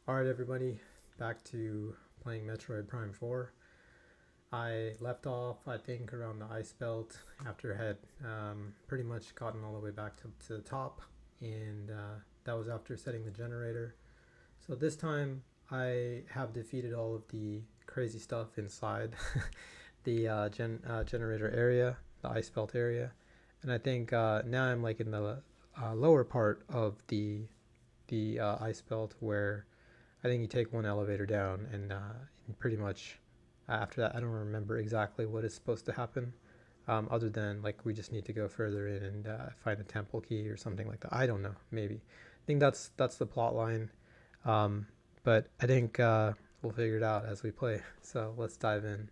Alright everybody, back to playing Metroid Prime 4. I left off, I think, around the ice belt after I had pretty much gotten all the way back to the top, and that was after setting the generator. So this time I have defeated all of the crazy stuff inside the generator area, the ice belt area, and I think now I'm like in the lower part of the ice belt where I think you take one elevator down, and pretty much after that, I don't remember exactly what is supposed to happen, other than like we just need to go further in and find a temple key or something like that. I don't know. Maybe. I think that's the plot line, um, but I think we'll figure it out as we play. So let's dive in.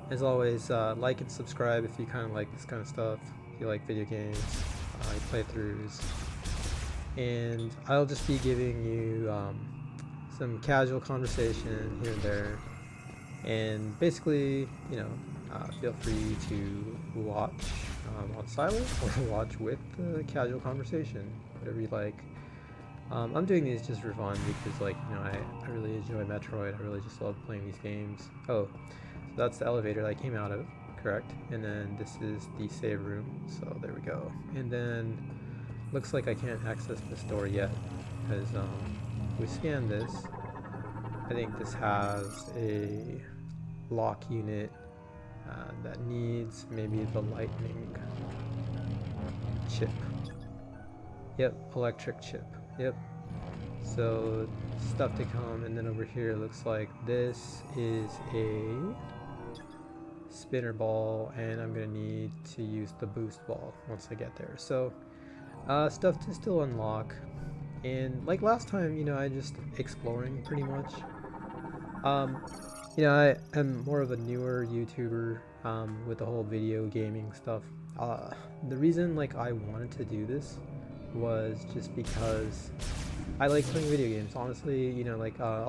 As always, like and subscribe if you kind of like this kind of stuff. If you like video games, playthroughs, and I'll just be giving you some casual conversation here and there, and basically, feel free to watch on silent or watch with casual conversation, whatever you like. I'm doing these just for fun because, I really enjoy Metroid. I really just love playing these games. Oh, so that's the elevator that I came out of, correct? And then this is the save room. So there we go. And then looks like I can't access this door yet because we scanned this. I think this has a lock unit that needs maybe the lightning chip. Yep, electric chip. Yep. So stuff to come, and then over here looks like this is a spinner ball, and I'm gonna need to use the boost ball once I get there. So stuff to still unlock, and like last time, I just exploring pretty much. Um, I am more of a newer YouTuber with the whole video gaming stuff. The reason I wanted to do this was just because I like playing video games. Honestly, a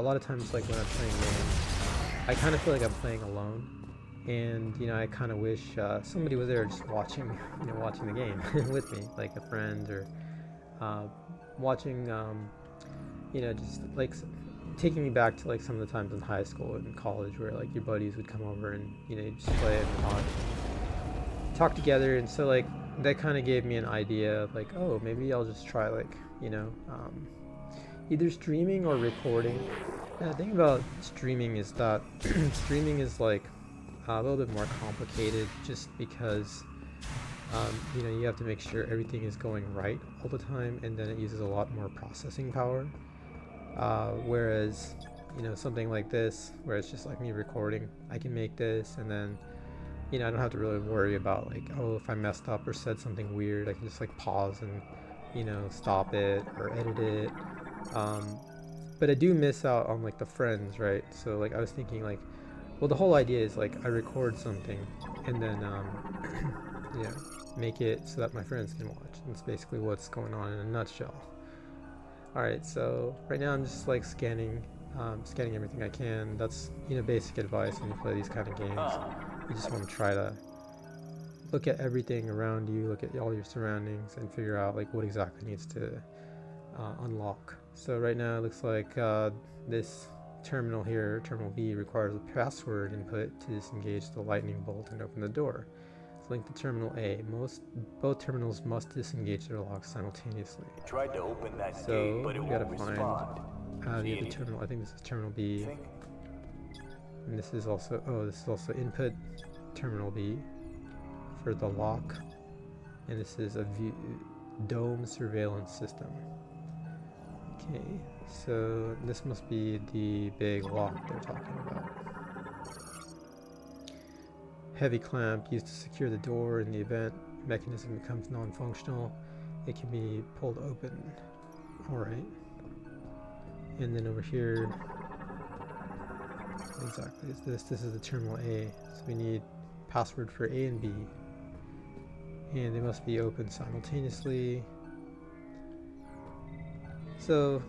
lot of times when I'm playing games, I kind of feel like I'm playing alone, and I kind of wish somebody was there just watching, watching the game with me, like a friend, or watching, just taking me back to some of the times in high school and college where your buddies would come over and you just play and watch, talk together, and so that kind of gave me an idea of oh, maybe I'll just try either streaming or recording. And the thing about streaming is that streaming is a little bit more complicated just because you have to make sure everything is going right all the time, and then it uses a lot more processing power. Whereas, something like this, where it's just me recording, I can make this, and then, I don't have to really worry about oh, if I messed up or said something weird, I can just pause and, stop it or edit it. But I do miss out on the friends, right? So I was thinking well, the whole idea is I record something and then, yeah, make it so that my friends can watch. That's basically what's going on in a nutshell. Alright, so right now I'm just scanning everything I can. That's basic advice when you play these kind of games. You just want to try to look at everything around you, look at all your surroundings, and figure out what exactly needs to unlock. So right now it looks like this terminal here, terminal B, requires a password input to disengage the lightning bolt and open the door. Link to terminal A. Both terminals must disengage their locks simultaneously. Tried to open that So gate, but it we gotta won't find the other terminal. I think this is terminal B, and this is also input terminal B for the lock, and this is a dome surveillance system. Okay, so this must be the big lock they're talking about. Heavy clamp used to secure the door. In the event mechanism becomes non-functional, it can be pulled open. Alright. And then over here, what exactly is this? This is the terminal A. So we need password for A and B. And they must be open simultaneously. So,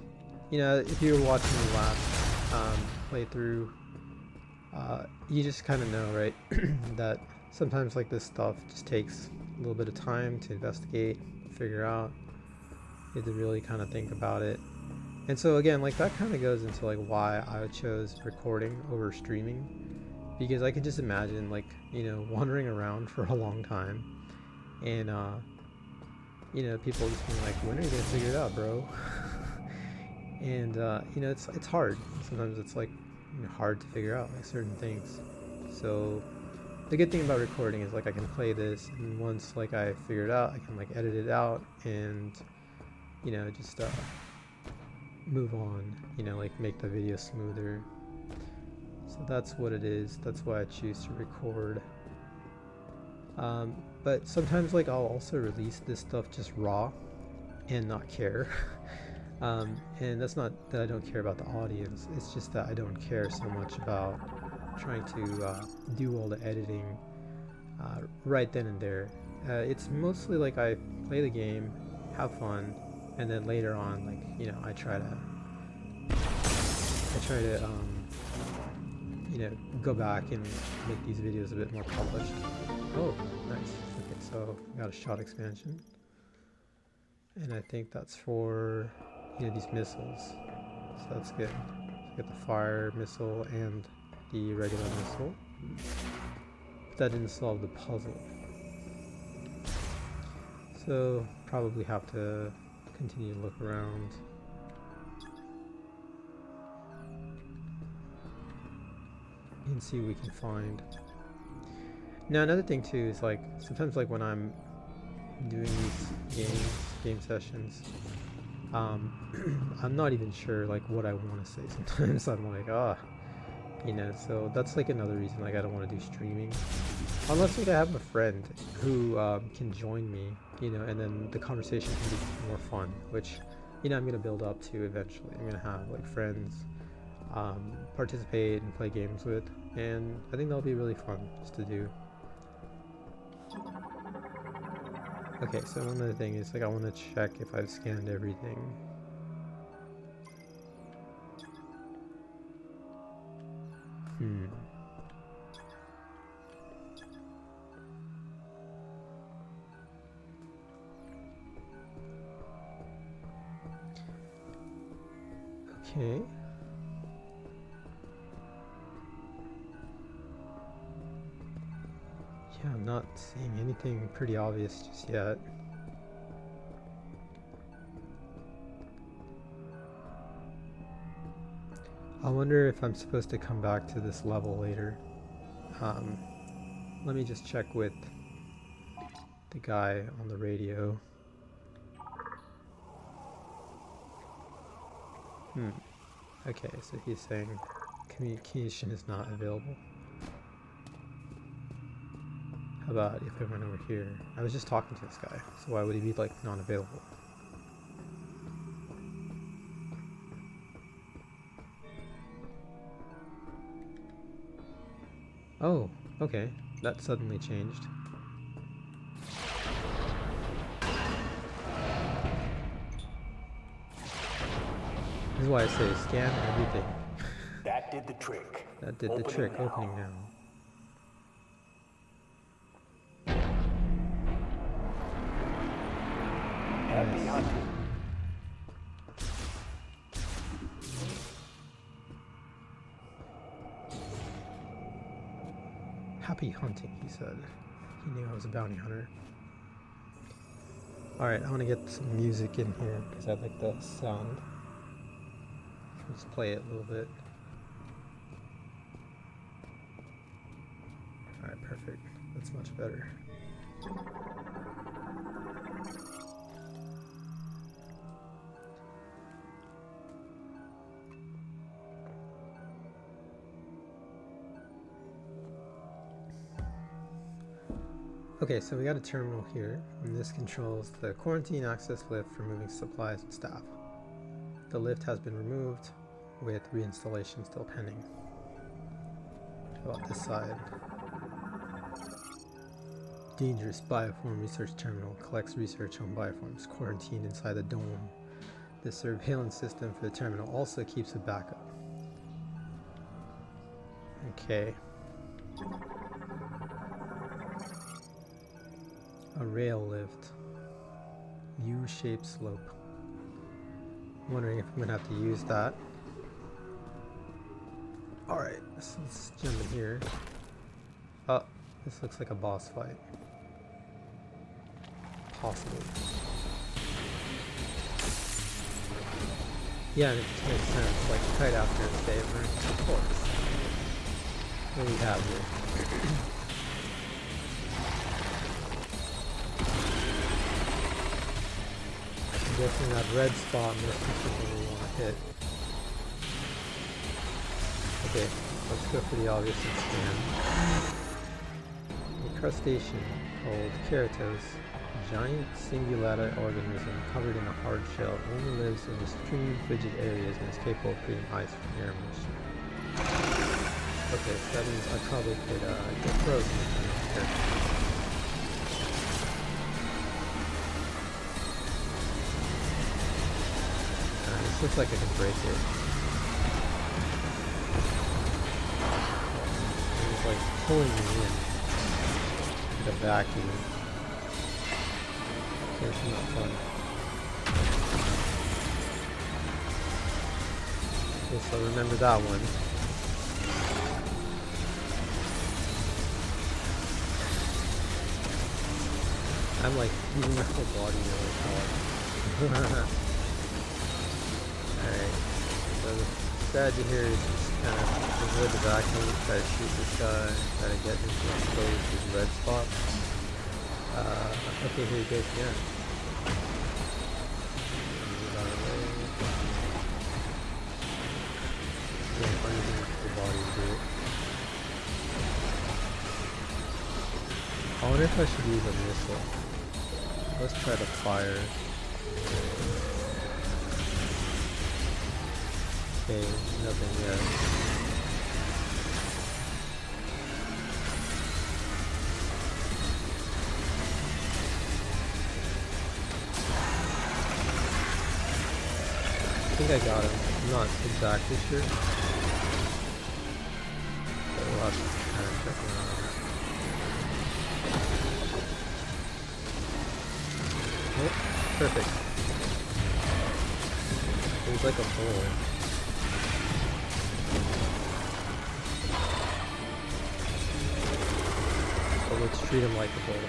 if you were watching the last playthrough, you just kind of know, right, that sometimes this stuff just takes a little bit of time to investigate, figure out. You have to really kind of think about it. And so again, like that kind of goes into like why I chose recording over streaming, because I could just imagine like, you know, wandering around for a long time and you know, people just being like, when are you gonna figure it out, bro? And you know, it's hard. Sometimes it's like, you know, hard to figure out like certain things. So the good thing about recording is like I can play this, and once like I figure it out, I can like edit it out and, you know, just move on, you know, like make the video smoother. So that's what it is. That's why I choose to record. But sometimes like I'll also release this stuff just raw and not care. And that's not that I don't care about the audience, it's just that I don't care so much about trying to do all the editing right then and there. It's mostly like I play the game, have fun, and then later on, like, you know, I try to you know, go back and make these videos a bit more polished. Oh, nice. Okay, so we got a shot expansion, and I think that's for, you know, these missiles. So that's good. So get the fire missile and the regular missile. But that didn't solve the puzzle. So probably have to continue to look around. And see what we can find. Now another thing too is like sometimes like when I'm doing these game sessions, I'm not even sure like what I want to say. Sometimes I'm like, you know, so that's like another reason like I don't want to do streaming. Unless like I have a friend who can join me, you know, and then the conversation can be more fun, which, you know, I'm gonna build up to eventually. I'm gonna have like friends participate and play games with, and I think that'll be really fun just to do. Okay, so one other thing is like I want to check if I've scanned everything. Okay. Yeah, I'm not seeing anything pretty obvious just yet. I wonder if I'm supposed to come back to this level later. Let me just check with the guy on the radio. Okay, so he's saying communication is not available. How about if I went over here? I was just talking to this guy, so why would he be like not available? Oh, okay. That suddenly changed. This is why I say scan everything. That did the trick. That did the trick. Opening now. Happy hunting. Happy hunting, he said. He knew I was a bounty hunter. Alright, I want to get some music in here because I like the sound. Let's play it a little bit. Alright, perfect. That's much better. Okay, so we got a terminal here, and this controls the quarantine access lift for moving supplies and staff. The lift has been removed, with reinstallation still pending. How about this side? Dangerous bioform research terminal collects research on bioforms quarantined inside the dome. The surveillance system for the terminal also keeps a backup. Okay. A rail lift. U-shaped slope. wondering if I'm gonna have to use that. Alright, let's jump in here. Oh, this looks like a boss fight. Possibly. Yeah, and it just makes sense, like right after a save room, of course. What do we have here? I'm guessing that red spot must be something we want to hit. Okay, let's go for the obvious and scan. A crustacean called Keratos, a giant cingulata organism covered in a hard shell, only lives in extreme frigid areas and is capable of creating ice from air moisture. Okay, so that means I probably could get frozen. This looks like I can break it. It's like pulling me in like a vacuum. Okay, it's not fun. Okay, so remember that one. I'm like using my whole body really hard. Alright, so the strategy here is just kind of avoid the vacuum, try to shoot this guy, try to get him to expose his red spot. Okay, here he goes again. Move out of the way. Yeah, I'm using my whole body to do it. I wonder if I should use a missile. Let's try to fire. Okay, nothing yet. I think I got him. I'm not exactly sure. But we'll have to kind of check around. Oh, perfect. It was like a bull. So let's treat him like a bull.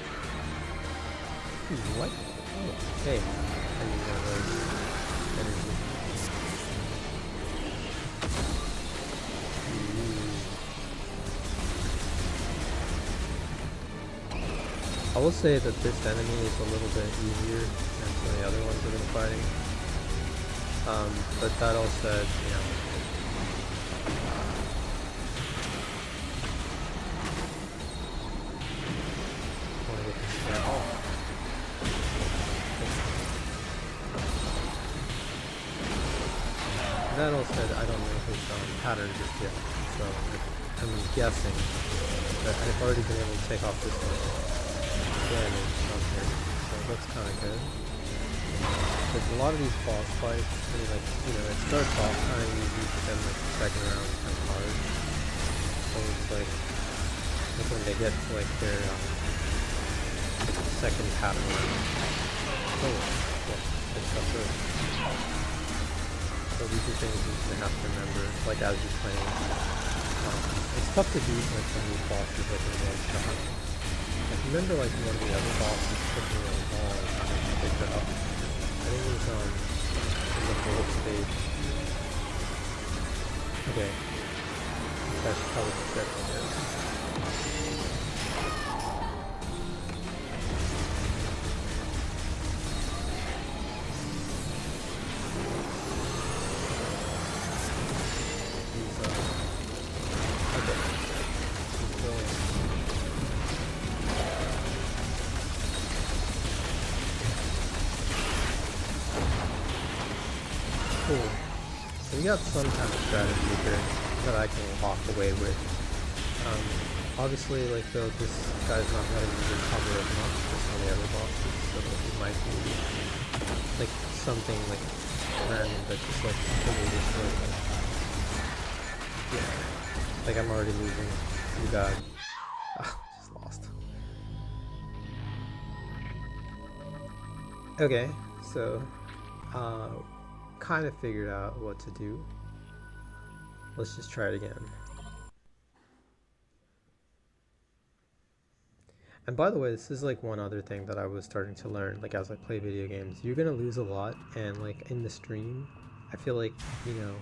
What? Oh, okay. I need one of those energy. I will say that this enemy is a little bit easier than some of the other ones I've been fighting. But that all said, you know, I want to get this guy off. That all said, I don't know his pattern just yet, so I'm guessing that I've already been able to take off this one. Damage on him, so that's kind of good. But a lot of these boss fights, I mean, like, you know, it starts off kind of easy, but then like the second round is kind of hard. So it's like when they get to like their second pattern round. Oh, yeah, it's tougher. So these are things you have to remember, like as you're playing. It's tough to beat like some of these bosses like in one shot. Like, remember like one of the other bosses took me on the ball and picked it up. I think it was in the fourth stage. Okay. I should probably set it there. Cool. So we got some kind of strategy here that I can walk away with. Obviously, like though, this guy's not letting me recover as much as some of the other bosses, so it might be like something like random that just like completely destroys me. Yeah, like I'm already losing pretty bad. Just lost. Okay, so kind of figured out what to do. Let's just try it again. And by the way, this is like one other thing that I was starting to learn, like as I play video games. You're gonna lose a lot, and like in the stream, I feel like, you know,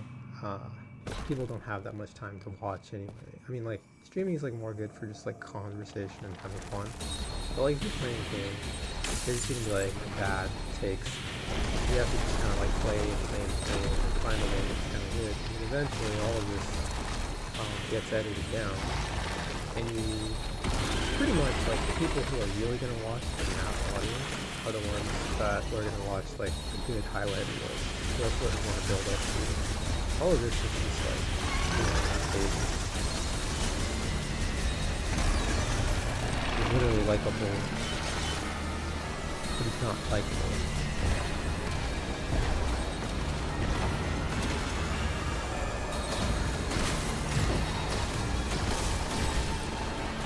people don't have that much time to watch anyway. I mean, like, streaming is like more good for just like conversation and having fun. But like, if you're playing games, there's gonna be like bad takes. You have to just kind of like play and play and play and find a way that's kind of good. And eventually, all of this gets edited down, and you pretty much, like, the people who are really gonna watch the mass audience are the ones that are gonna watch like the good highlight reels. So that's what we want to build up to. All of this is just like, you know, basic. It's literally likable, but it's not likable.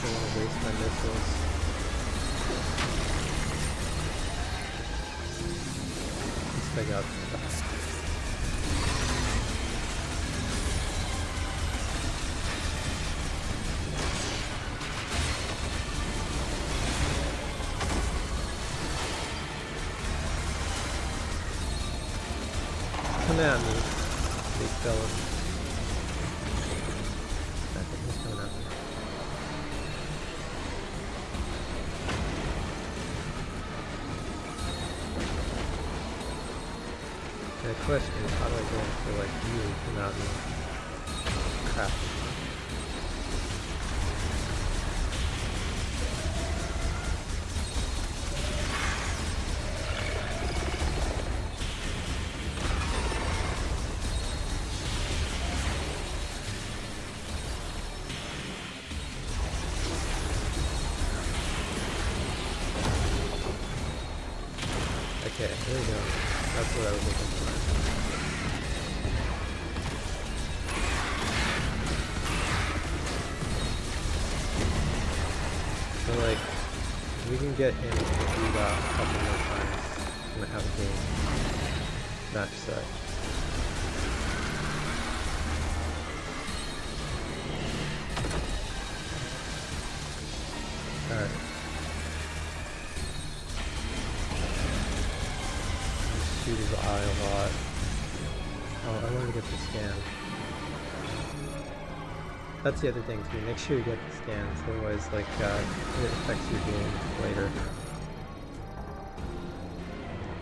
Don't want to waste my missiles. At least I got that. Come at me, big fella. I think he's coming at me. The question is, how do I go for like really come at me? Crap. Okay, there we go. That's what I was looking for. So like, if we can get him to do that a couple more times, I'm gonna have a game match set. Alright. Shoot his eye a lot. Oh, I want to get the scan. That's the other thing too. Make sure you get the scans, otherwise, like, it affects your game later.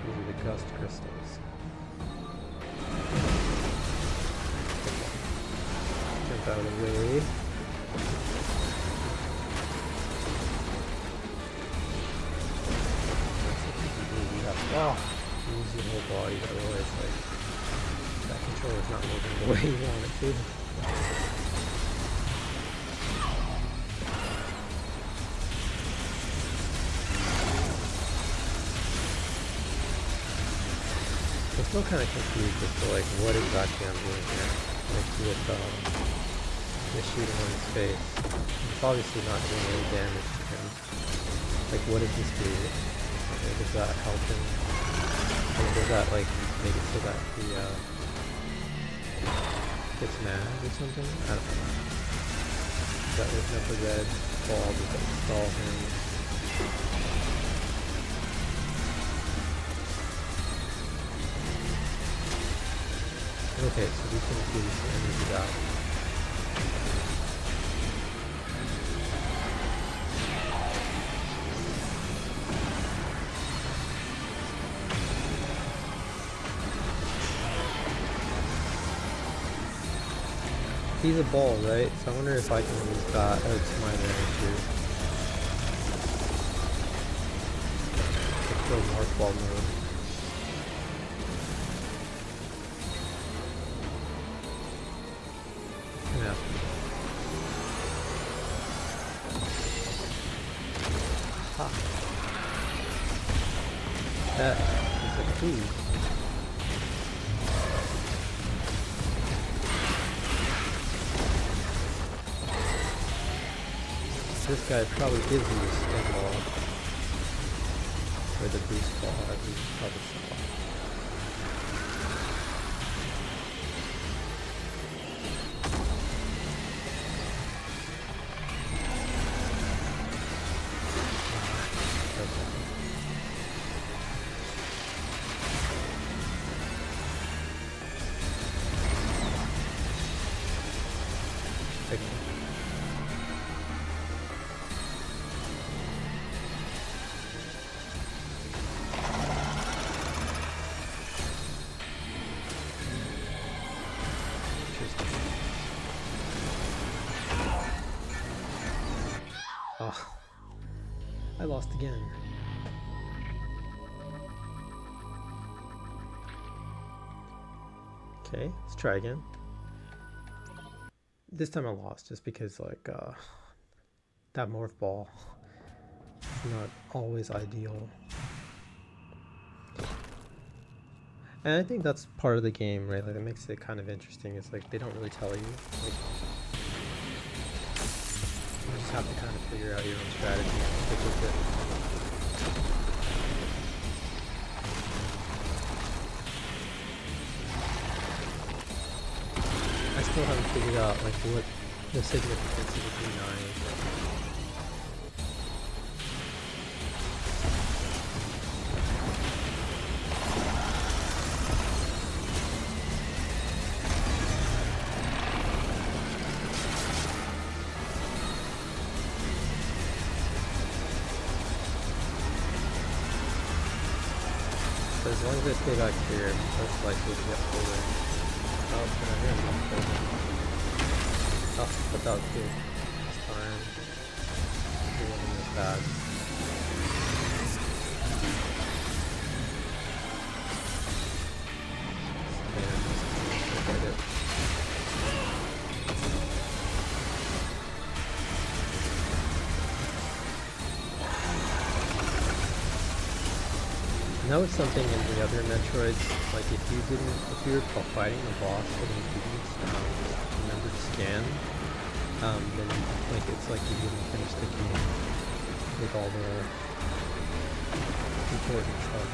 These are the gust crystals. Jump out of the way. Oh, use your whole body, otherwise, like, that controller's not moving the way you want it to. I'm still kind of confused as to like what exactly I'm doing here, like with just shooting on his face. It's obviously not doing any damage to him. Like, what does this do? Like, does that help him? Or does that like make it so that he gets mad or something? I don't know. Does that open up a red ball? Does that stall him? Okay, so we can do this energy out. He's a ball, right? So I wonder if I can use that as my advantage. Let's go Mark Ball mode. Yeah. Ha. That is a food. This guy probably gives you the spin ball. Or the boost ball, as we probably saw. I lost again. Okay, let's try again. This time I lost just because like that morph ball is not always ideal. And I think that's part of the game, right? Like that makes it kind of interesting. It's like they don't really tell you. Like, you just have to kind of figure out your own strategy and stick with it. I still haven't figured out like what the significance of the D9 is. So as long as I stay back here, most likely to get older. Oh, can I hear him? Oh, but that was good. This time, it wasn't as bad. Spam, I know it's something in the other Metroids, like if you were fighting the boss and you didn't remember to scan, then like it's like you didn't finish the game with all the important stuff.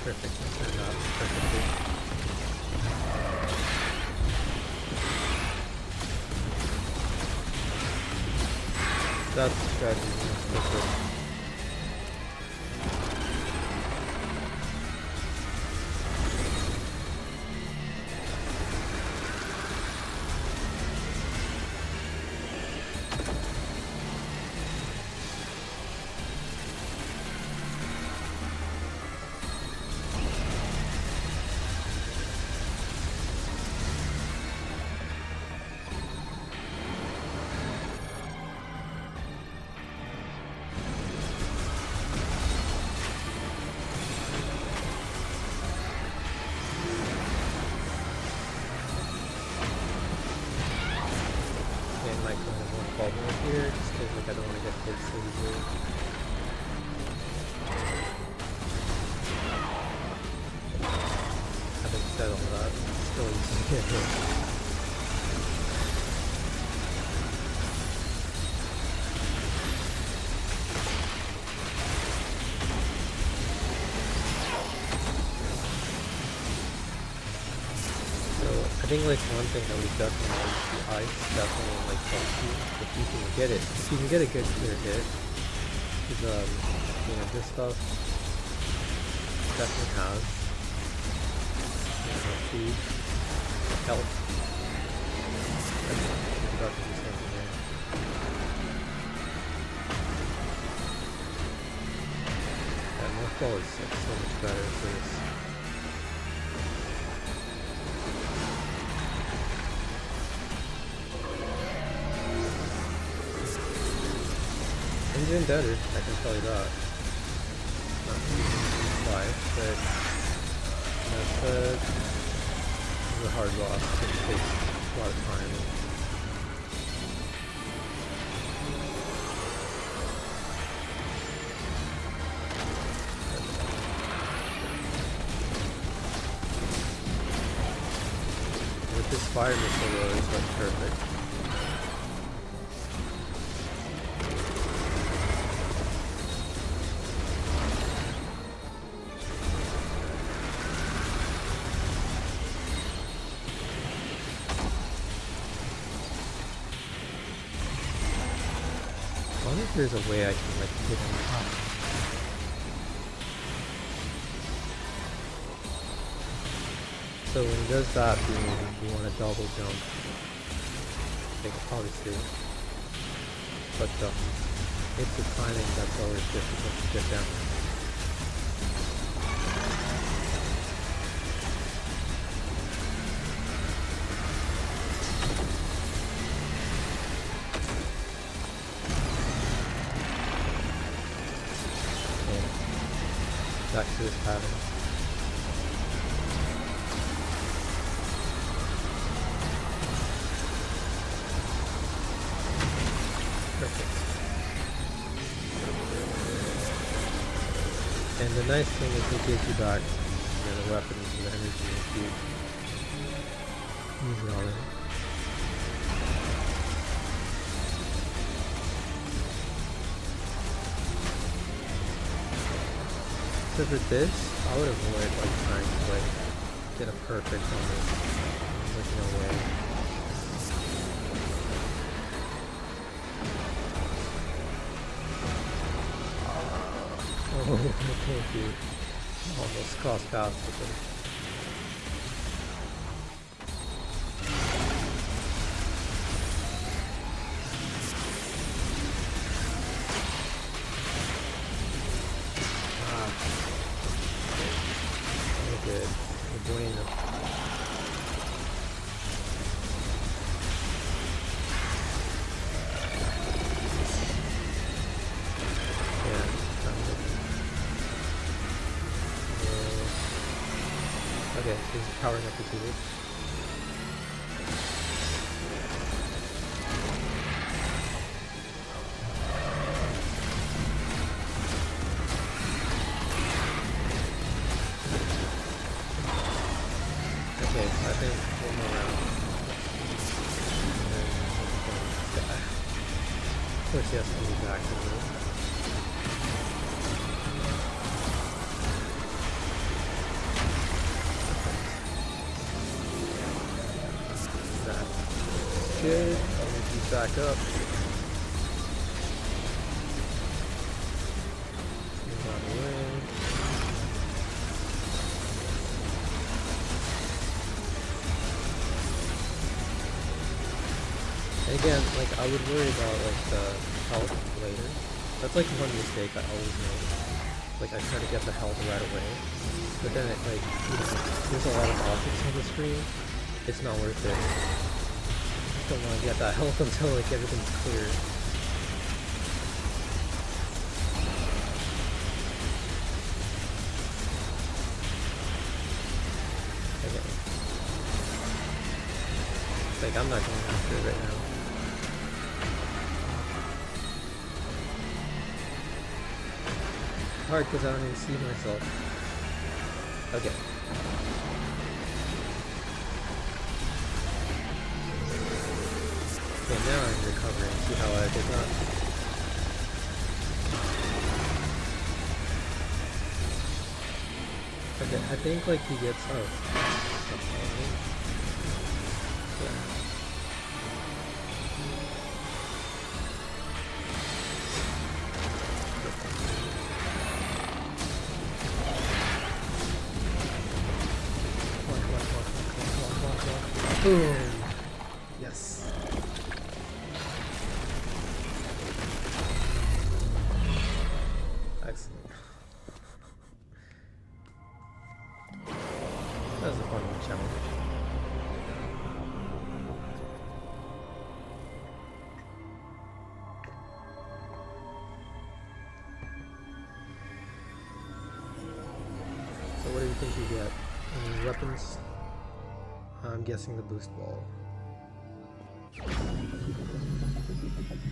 Perfect, turned out perfectly. That's the strategy. That's perfect. Here, just because like I don't want to get hit so easily. Having said all that, it's still easy to get hit. I think like one thing that we definitely the ice definitely like helps you if you can get it. If you can get a good clear hit, because you know this stuff definitely has food, health. It's about to do something there. That morph ball is like so much better for this. He's doing better, I can tell you that. Not live, but that's a hard loss. It takes a lot of time. With this fire missile though, it's like perfect. I wonder if there's a way I can like hit him up. So when he does that, you want to double jump. Like obviously, but It's the timing that's always difficult to get down. Back to this pattern. Perfect. And the nice thing is it gives you back, the weapons and the energy if you use it already. So for this, I would avoid trying to get a perfect on this. There's no way. Oh, thank you. Almost crossed paths with him. Good. Bueno. Okay, so he's powering up the tubes. Okay, so I think one more round. And then we'll die. Of course he has to move back to the room. That's good. I'll move these back up. Move out of the way. And again, I would worry about the health later. That's one mistake I always make. I try to get the health right away, but then it there's a lot of objects on the screen. It's not worth it. I don't want to get that health until everything's clear. Okay. I'm not going after it right now. Hard because I don't even see myself. Okay. Okay, now I'm recovering. See how I did that? Okay, I think he gets yeah. Boom! Yes. Excellent. That was a fun challenge. So what do you think you get? Any weapons? I'm guessing the boost ball.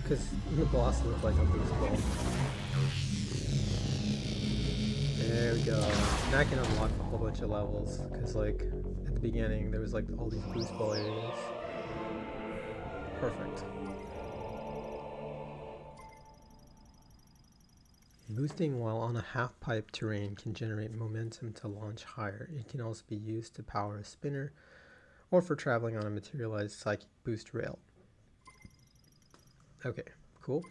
Because the boss looked like a boost ball. There we go. Now I can unlock a whole bunch of levels. Because at the beginning there was all these boost ball areas. Perfect. Boosting while on a half-pipe terrain can generate momentum to launch higher. It can also be used to power a spinner or for traveling on a materialized psychic boost rail. Okay, cool.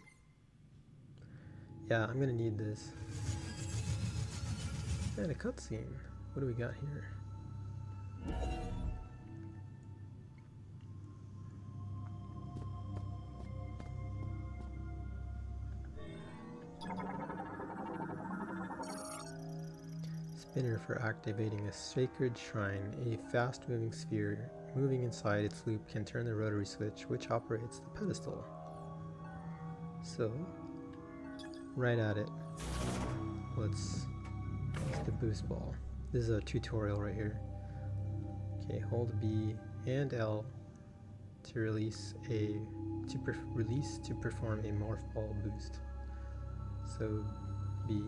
Yeah, I'm gonna need this. And a cutscene. What do we got here? spinner for activating a sacred shrine. A fast-moving sphere moving inside its loop can turn the rotary switch, which operates the pedestal. So, right at it. Let's use the boost ball. This is a tutorial right here. Okay, hold B and L to release to perform a morph ball boost. So B.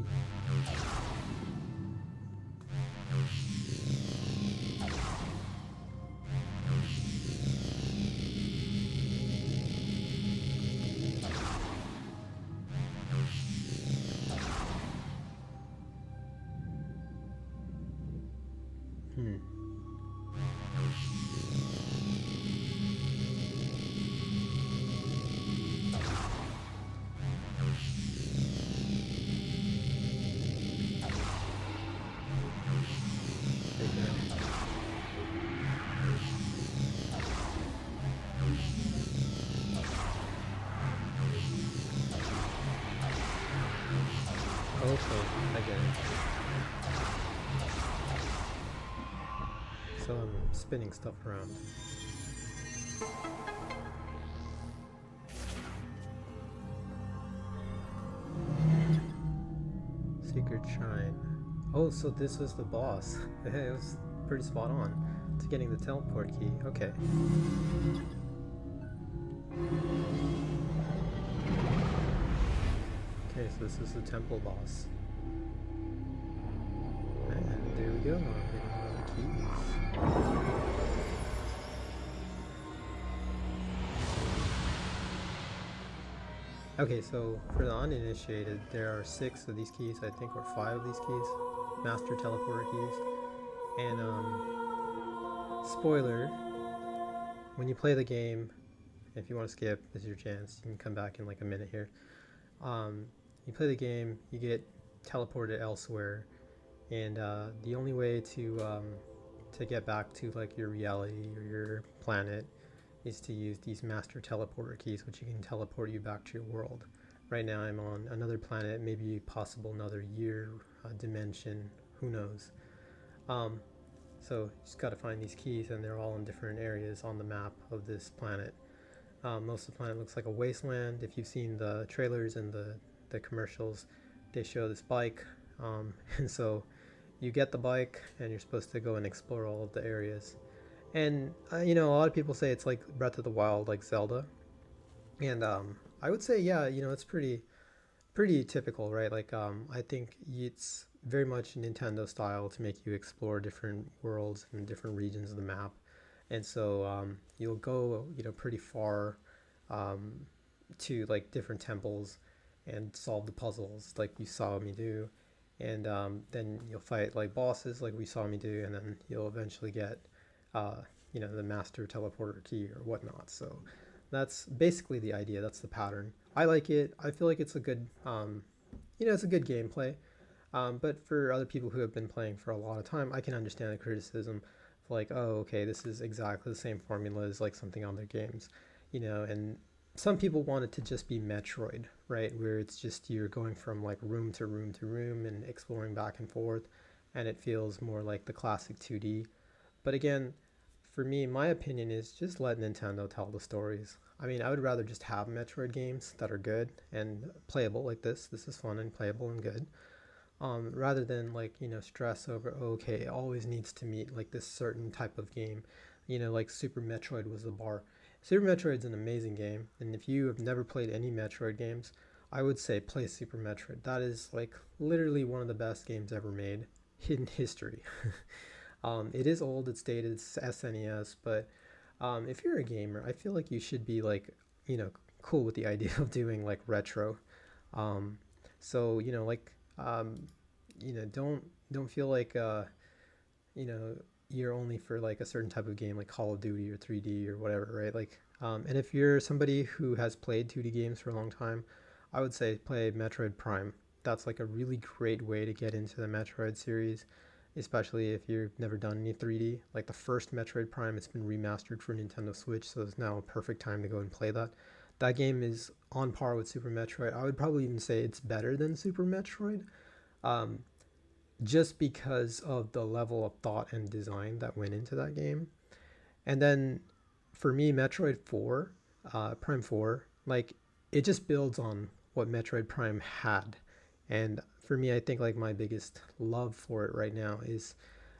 Okay, I get it. So I'm spinning stuff around. Secret Shrine. Oh, so this was the boss. It was pretty spot on to getting the teleport key. Okay. Okay, so this is the temple boss. And there we go. I'm getting all the keys. Okay, so for the uninitiated, there are 6 of these keys, I think, or 5 of these keys. Master teleporter keys. And, spoiler, when you play the game, if you want to skip, this is your chance. You can come back in like a minute here. You play the game, you get teleported elsewhere, and the only way to get back to like your reality or your planet is to use these master teleporter keys, which you can teleport you back to your world. Right now I'm on another planet, maybe possible another year, dimension, who knows. So you just got to find these keys, and they're all in different areas on the map of this planet. Most of the planet looks like a wasteland. If you've seen the trailers and the commercials, they show this bike, and so you get the bike and you're supposed to go and explore all of the areas. And a lot of people say it's like Breath of the Wild, like Zelda, and I would say, yeah, it's pretty typical, right? Like I think it's very much Nintendo style to make you explore different worlds and different regions of the map. And so you'll go pretty far, to like different temples and solve the puzzles like you saw me do, and then you'll fight like bosses like we saw me do, and then you'll eventually get the master teleporter key or whatnot. So that's basically the idea. That's the pattern. I like it. I feel like it's a good it's a good gameplay. But for other people who have been playing for a lot of time, I can understand the criticism of like, oh, okay, this is exactly the same formula as like something on their games, and some people want it to just be Metroid, right? Where it's just you're going from like room to room to room and exploring back and forth, and it feels more like the classic 2D. But again, for me, my opinion is just let Nintendo tell the stories. I mean, I would rather just have Metroid games that are good and playable like this. This is fun and playable and good, rather than like stress over, oh, okay, it always needs to meet like this certain type of game, like Super Metroid was the bar. Super Metroid's an amazing game, and if you have never played any Metroid games, I would say play Super Metroid. That is like literally one of the best games ever made in history. It is old, it's dated, it's SNES, but if you're a gamer, I feel like you should be like cool with the idea of doing like retro. um, so like don't feel like you know you're only for like a certain type of game like Call of Duty or 3D or whatever, right? Like and if you're somebody who has played 2D games for a long time, I would say play Metroid Prime. That's like a really great way to get into the Metroid series, especially if you've never done any 3D. Like the first Metroid Prime, it's been remastered for Nintendo Switch, so it's now a perfect time to go and play that. That game is on par with Super Metroid. I would probably even say it's better than Super Metroid. Um, just because of the level of thought and design that went into that game. And then for me, Metroid 4, Prime 4, like it just builds on what Metroid Prime had. And for me, I think like my biggest love for it right now is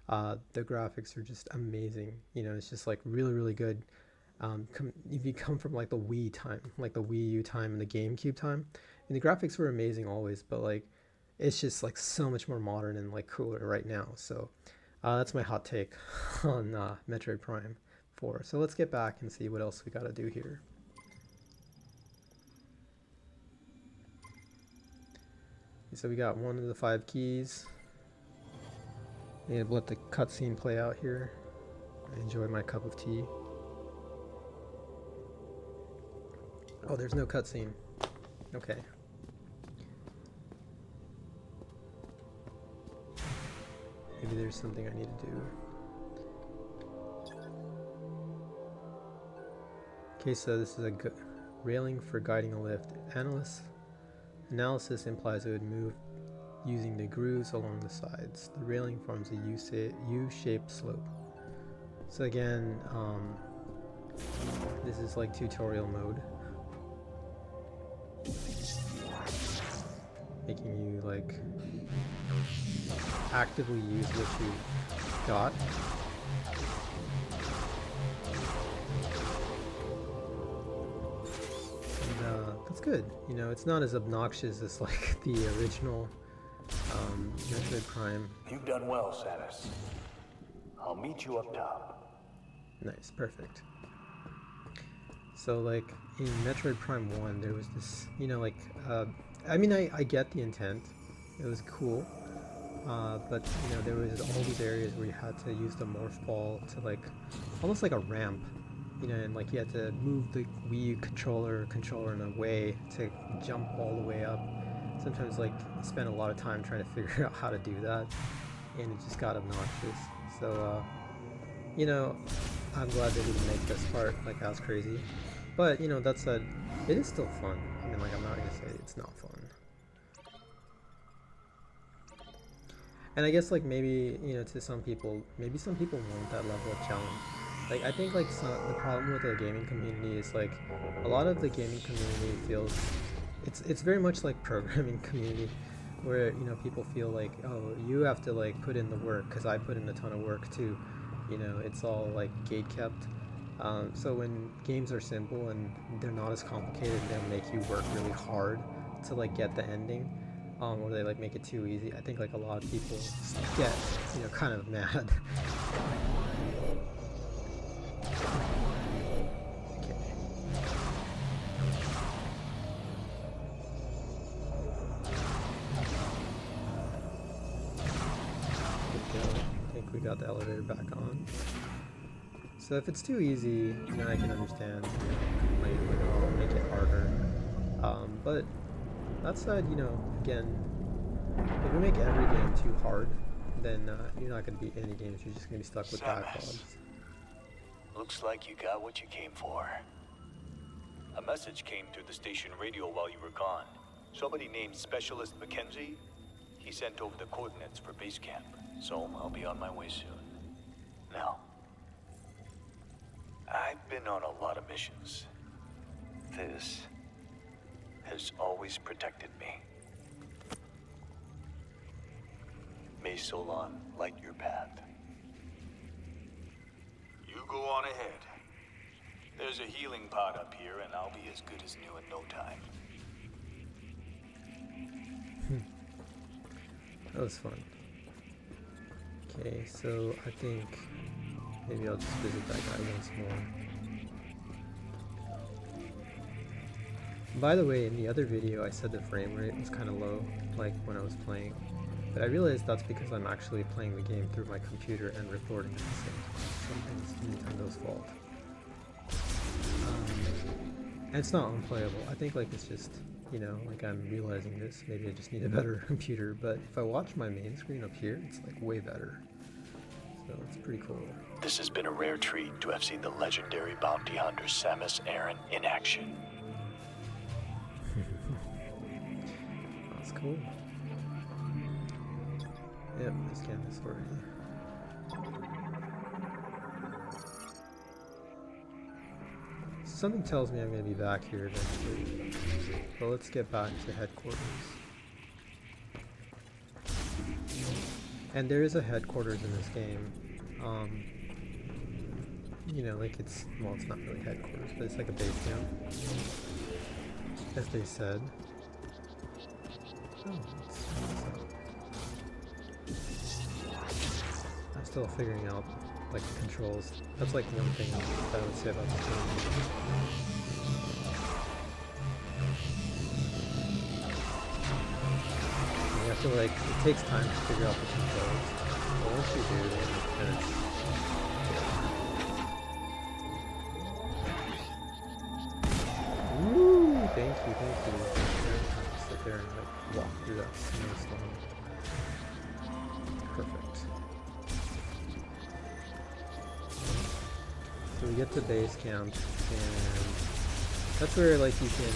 the graphics are just amazing. You know, it's just like really, really good. If you come from like the Wii time, like the Wii U time and the GameCube time, and the graphics were amazing always, but like it's just like so much more modern and like cooler right now. So that's my hot take on Metroid Prime 4. So let's get back and see what else we gotta do here. So we got one of the 5 keys. And let the cutscene play out here. I enjoy my cup of tea. Oh, there's no cutscene. Okay. Maybe there's something I need to do. Okay, so this is a railing for guiding a lift. Analysis implies it would move using the grooves along the sides. The railing forms a U-shaped slope. So again, this is like tutorial mode. Making you like actively use what you got. And that's good. You know, it's not as obnoxious as like the original Metroid Prime. You've done well, Samus. I'll meet you up top. Nice, perfect. So like in Metroid Prime 1 there was this, you know, like I mean I get the intent. It was cool. But you know, there was all these areas where you had to use the morph ball to like almost like a ramp, you know, and like you had to move the Wii controller in a way to jump all the way up. Sometimes like spend a lot of time trying to figure out how to do that, and it just got obnoxious. So you know, I'm glad they didn't make this part like as crazy. But you know, that said, it is still fun. I mean, like I'm not gonna say it's not fun. And I guess like maybe, you know, to some people, maybe some people want that level of challenge. Like I think like the problem with the gaming community is like a lot of the gaming community feels it's very much like programming community, where you know people feel like, oh, you have to like put in the work because I put in a ton of work too. You know, it's all like gate kept. So when games are simple and they're not as complicated, they'll make you work really hard to like get the ending. Or they like make it too easy. I think like a lot of people get, you know, kind of mad. Okay. Good to go. I think we got the elevator back on. So if it's too easy, you know, I can understand, you know, complain like, oh, make it harder. But that said, you know, again, if you make every game too hard, then you're not going to beat any games. You're just going to be stuck with backlogs. Looks like you got what you came for. A message came through the station radio while you were gone. Somebody named Specialist Mackenzie, he sent over the coordinates for base camp, so I'll be on my way soon. Now, I've been on a lot of missions. This has always protected me. May Solon light your path. You go on ahead. There's a healing pod up here, and I'll be as good as new in no time. That was fun. Okay, so I think maybe I'll just visit that guy once more. By the way, in the other video I said the frame rate was kind of low, like when I was playing. But I realized that's because I'm actually playing the game through my computer and recording at the same time. So it's Nintendo's fault. And it's not unplayable. I think like it's just, you know, like I'm realizing this. Maybe I just need a better computer. But if I watch my main screen up here, it's like way better. So it's pretty cool. This has been a rare treat to have seen the legendary bounty hunter Samus Aran in action. That's cool. Yep, I scanned this already. Something tells me I'm going to be back here eventually. But let's get back to headquarters. And there is a headquarters in this game. You know, like it's not really headquarters, but it's like a base camp, as they said. Oh, I'm still figuring out like the controls. That's like one thing that I would say about the game. I feel like it takes time to figure out the controls, but once you do, then it's woo! Thank you. Sit there and like walk through that snowstorm. Perfect. So we get to base camp, and that's where like you can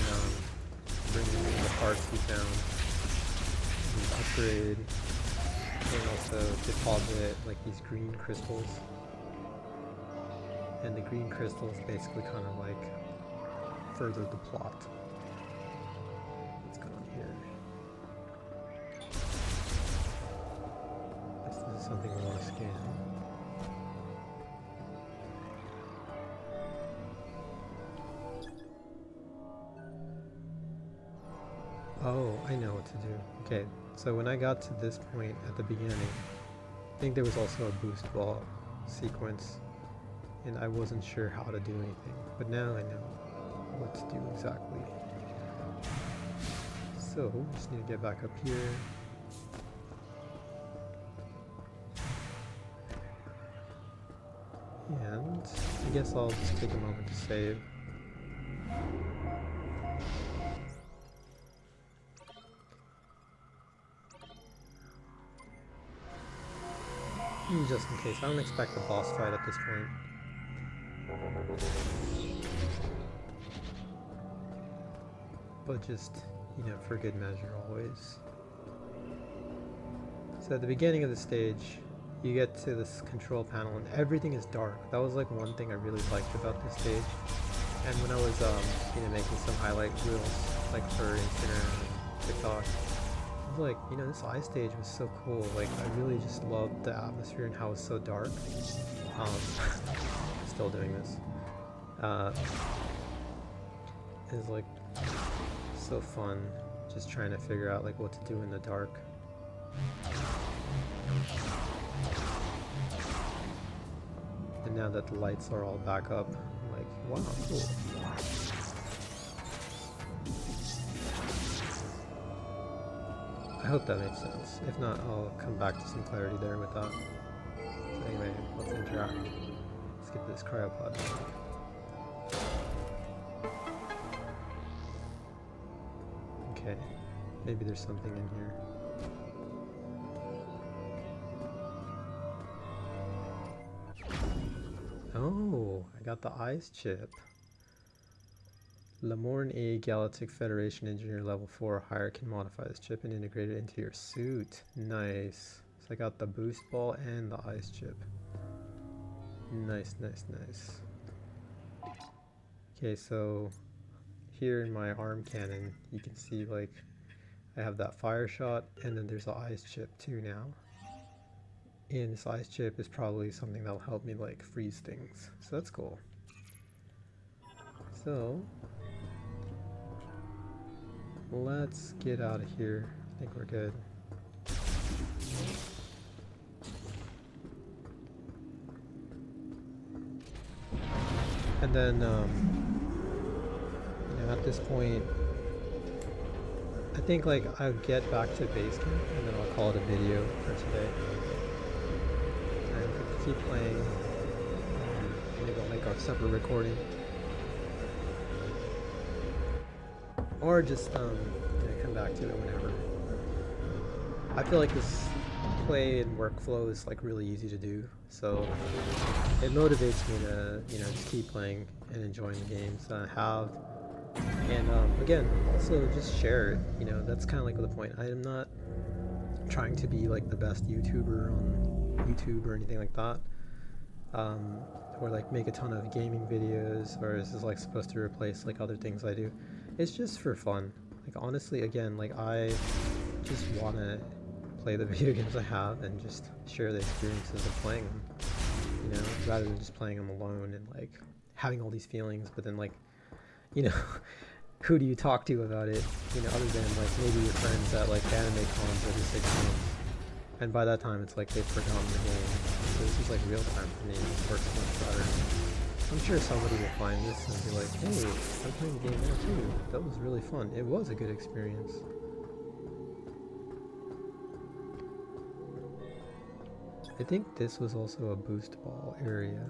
bring in the parts you found, and upgrade, and also deposit like these green crystals. And the green crystals basically kind of like further the plot. What's going on here? Guess this is something we want to scan. Oh, I know what to do. Okay, so when I got to this point at the beginning, I think there was also a boost ball sequence, and I wasn't sure how to do anything, but now I know what to do exactly. So, just need to get back up here. And I guess I'll just take a moment to save. Just in case. I don't expect a boss fight at this point. But just, you know, for good measure always. So at the beginning of the stage, you get to this control panel and everything is dark. That was like one thing I really liked about this stage. And when I was, you know, making some highlight reels, like for Instagram and TikTok, I was like, you know, this ice stage was so cool. Like, I really just loved the atmosphere and how it was so dark. Still doing this. It's like so fun, just trying to figure out like what to do in the dark. And now that the lights are all back up, I'm like, wow, cool. I hope that makes sense. If not, I'll come back to some clarity there with that. So anyway, let's interact. Let's get this cryopod. Okay, maybe there's something in here. Oh, I got the ice chip. Lamorne A Galactic Federation Engineer Level 4 or higher can modify this chip and integrate it into your suit. Nice. So I got the boost ball and the ice chip. Nice. Okay, so here in my arm cannon, you can see like I have that fire shot, and then there's the ice chip too now. And this ice chip is probably something that'll help me like freeze things. So that's cool. So let's get out of here. I think we're good. And then, you know, at this point, I think like I'll get back to base camp and then I'll call it a video for today. And keep playing. Maybe I'll make a separate recording. Or just you know, come back to it whenever. I feel like this play and workflow is like really easy to do, so it motivates me to, you know, just keep playing and enjoying the games that I have. And again, also just share it. You know, that's kind of like the point. I am not trying to be like the best YouTuber on YouTube or anything like that, or like make a ton of gaming videos, or is this like supposed to replace like other things I do. It's just for fun. Like honestly, again, like I just want to play the video games I have and just share the experiences of playing them, you know, rather than just playing them alone and like having all these feelings, but then like, you know, who do you talk to about it, you know, other than like maybe your friends at like anime cons every 6 months, and by that time it's like they've forgotten the game. So this is like real time for me. It works much better. I'm sure somebody will find this and be like, hey, I'm playing the game now too. That was really fun. It was a good experience. I think this was also a boost ball area.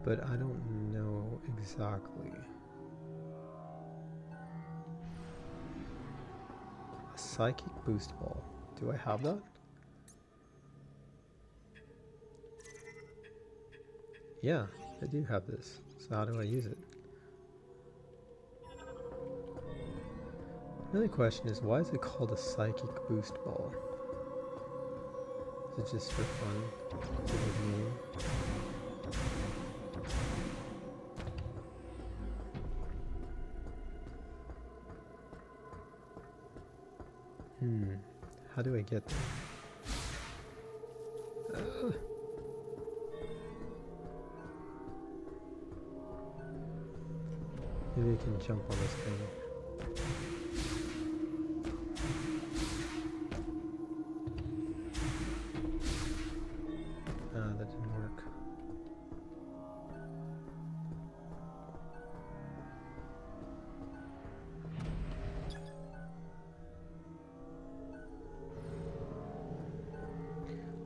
But I don't know exactly. A psychic boost ball. Do I have that? Yeah, I do have this. So how do I use it? Another question is, why is it called a psychic boost ball? Is it just for fun? Is it a name? How do I get there? Maybe I can jump on this thing. That didn't work.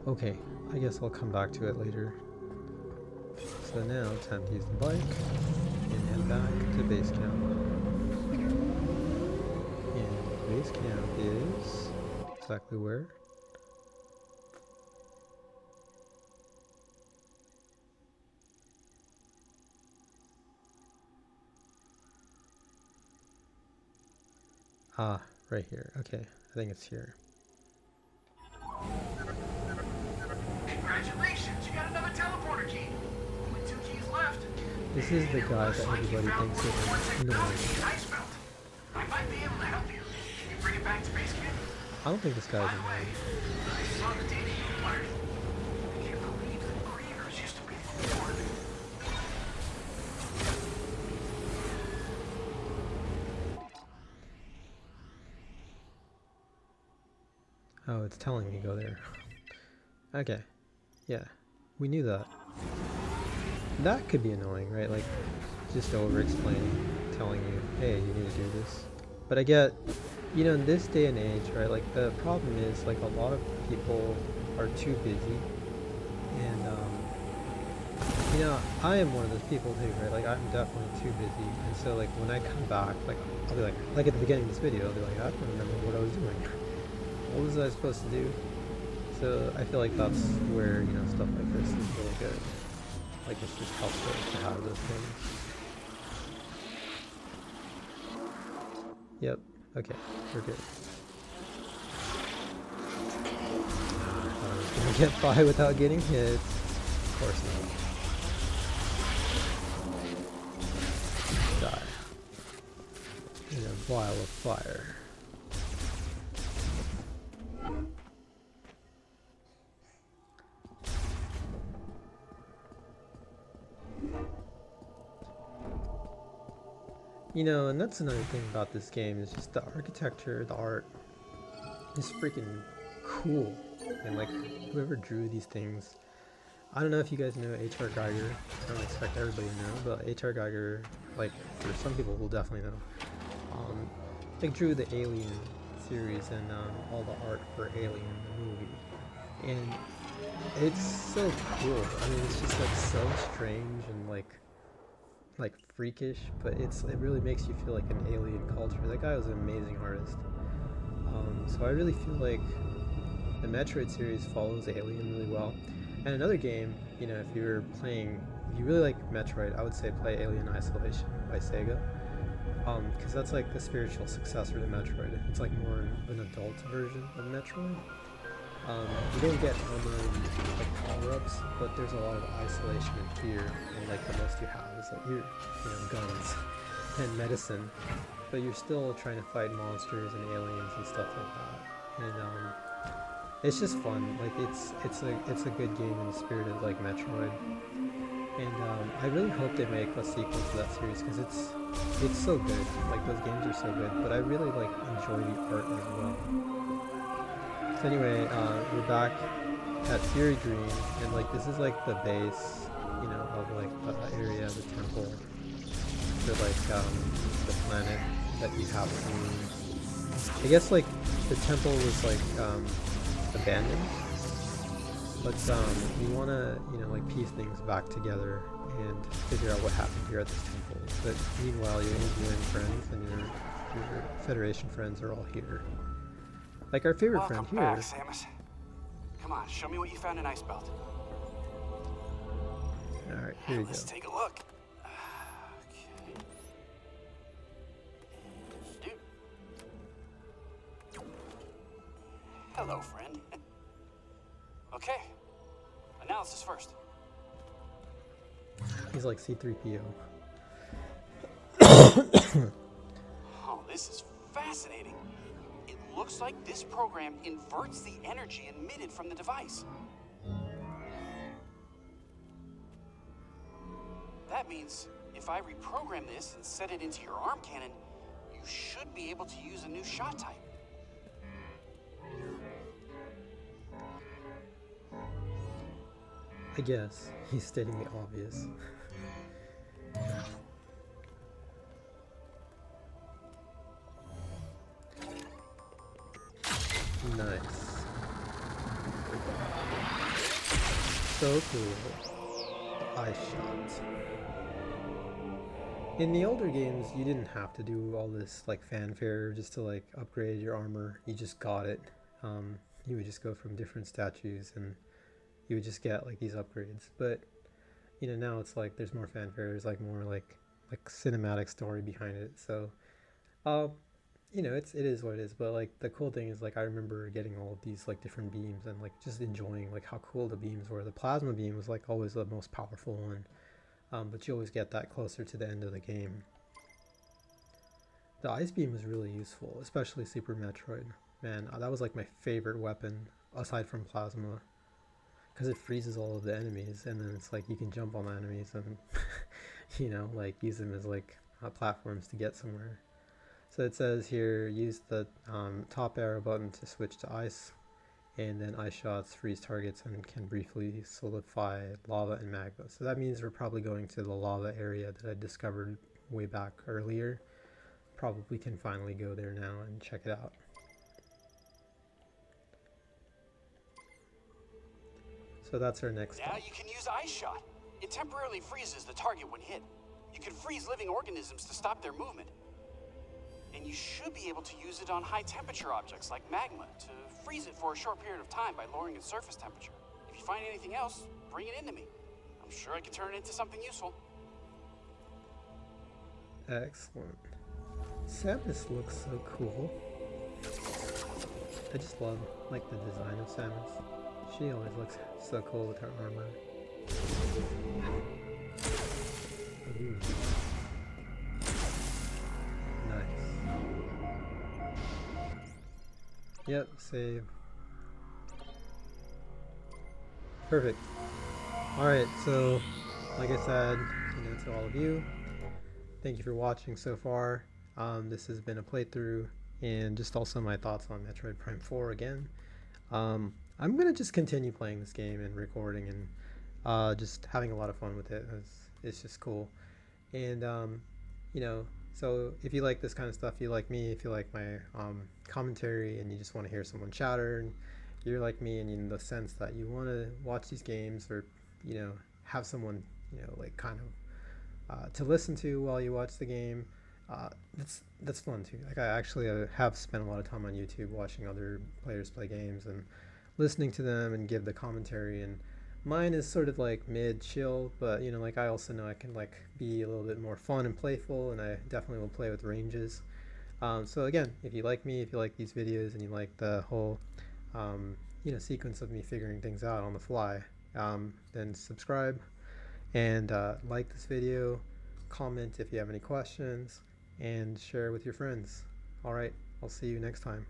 Okay, I guess I'll come back to it later. So now, time to use the bike and head back to base camp. And base camp is exactly where? Ah, right here. Okay, I think it's here. Congratulations, you got another teleporter key. Only 2 keys left. This is the guy that everybody thinks is annoying. I might be able to help you. Can you bring it back to base camp? I don't think this guy's By the way, annoying. I saw the data you acquired. I can't believe that grievers used to be born. Oh, it's telling me go there. Okay. Yeah. We knew that. That could be annoying, right? Like, just over-explaining, telling you, hey, you need to do this. But I get, you know, in this day and age, right, like, the problem is, like, a lot of people are too busy. And, you know, I am one of those people too, right? Like, I'm definitely too busy. And so, like, when I come back, like, I'll be like at the beginning of this video, I'll be like, I don't remember what I was doing. What was I supposed to do? So I feel like that's where, you know, stuff like this is really good. Like, it's just helpful to have those things. Yep. Okay. We're good. I thought I was gonna get by without getting hit. Of course not. Die. In a vial of fire. You know, and that's another thing about this game, is just the architecture, the art is freaking cool. And like, whoever drew these things, I don't know if you guys know H.R. Geiger. I don't expect everybody to know, but H.R. Geiger, like, for some people will definitely know. Like, drew the Alien series and all the art for Alien, the movie. And it's so cool. I mean, it's just like so strange and like freakish, but it really makes you feel like an alien culture. That guy was an amazing artist. So I really feel like the Metroid series follows Alien really well. And another game, you know, if you really like Metroid, I would say play Alien Isolation by Sega. because that's like the spiritual successor to Metroid. It's like more of an adult version of Metroid. You don't get armor and like power-ups, but there's a lot of isolation and fear, and like the most you have is like your, guns and medicine, but you're still trying to fight monsters and aliens and stuff like that. And it's just fun. Like it's a good game in the spirit of like Metroid. And I really hope they make a sequel to that series because it's so good. Like those games are so good, but I really like enjoy the art as well. So anyway, we're back at Fury Green, and like this is like the base, of like the area, the temple, for like the planet that you have to. I guess like the temple was like abandoned, but we want to like piece things back together and figure out what happened here at this temple. But meanwhile, your UN friends and your Federation friends are all here. Like our favorite friend here. Welcome back, Samus. Come on, show me what you found in Icebelt. Alright, here we go. Let's take a look. Okay. Dude. Hello, friend. Okay. Analysis first. He's like C-3PO. Oh, this is fascinating. It looks like this program inverts the energy emitted from the device. That means if I reprogram this and set it into your arm cannon, you should be able to use a new shot type. I guess he's stating the obvious. Nice. So cool. The ice shot. In the older games, you didn't have to do all this like fanfare just to like upgrade your armor. You just got it. You would just go from different statues and you would just get like these upgrades. But now it's like there's more fanfare. There's like more like cinematic story behind it. So it is what it is. But like the cool thing is like I remember getting all of these like different beams and like just enjoying like how cool the beams were. The plasma beam was like always the most powerful one, but you always get that closer to the end of the game. The ice beam was really useful, especially Super Metroid. Man, that was like my favorite weapon aside from plasma, because it freezes all of the enemies, and then it's like you can jump on the enemies and like use them as like platforms to get somewhere. So it says here, use the top arrow button to switch to ice, and then ice shots freeze targets and can briefly solidify lava and magma. So that means we're probably going to the lava area that I discovered way back earlier. Probably can finally go there now and check it out. So that's our next step. Now you can use Ice Shot. It temporarily freezes the target when hit. You can freeze living organisms to stop their movement. And you should be able to use it on high temperature objects like magma to freeze it for a short period of time by lowering its surface temperature. If you find anything else, bring it into me. I'm sure I can turn it into something useful. Excellent. Samus looks so cool. I just love like the design of Samus. She always looks so cool with her armor. Ooh. Nice. Yep, save. Perfect. Alright, so like I said, to all of you, thank you for watching so far. This has been a playthrough and just also my thoughts on Metroid Prime 4 again. I'm gonna just continue playing this game and recording and just having a lot of fun with it. It's just cool. And so if you like this kind of stuff, you like me, if you like my commentary and you just want to hear someone chatter, and you're like me and in the sense that you want to watch these games or have someone like kind of to listen to while you watch the game, that's fun too. Like I actually have spent a lot of time on YouTube watching other players play games and listening to them and give the commentary, and Mine is sort of like mid chill, but you know, like I also know I can like be a little bit more fun and playful, and I definitely will play with ranges. So again, if you like me, if you like these videos, and you like the whole sequence of me figuring things out on the fly, then subscribe and like this video, comment if you have any questions, and share with your friends. All right, I'll see you next time.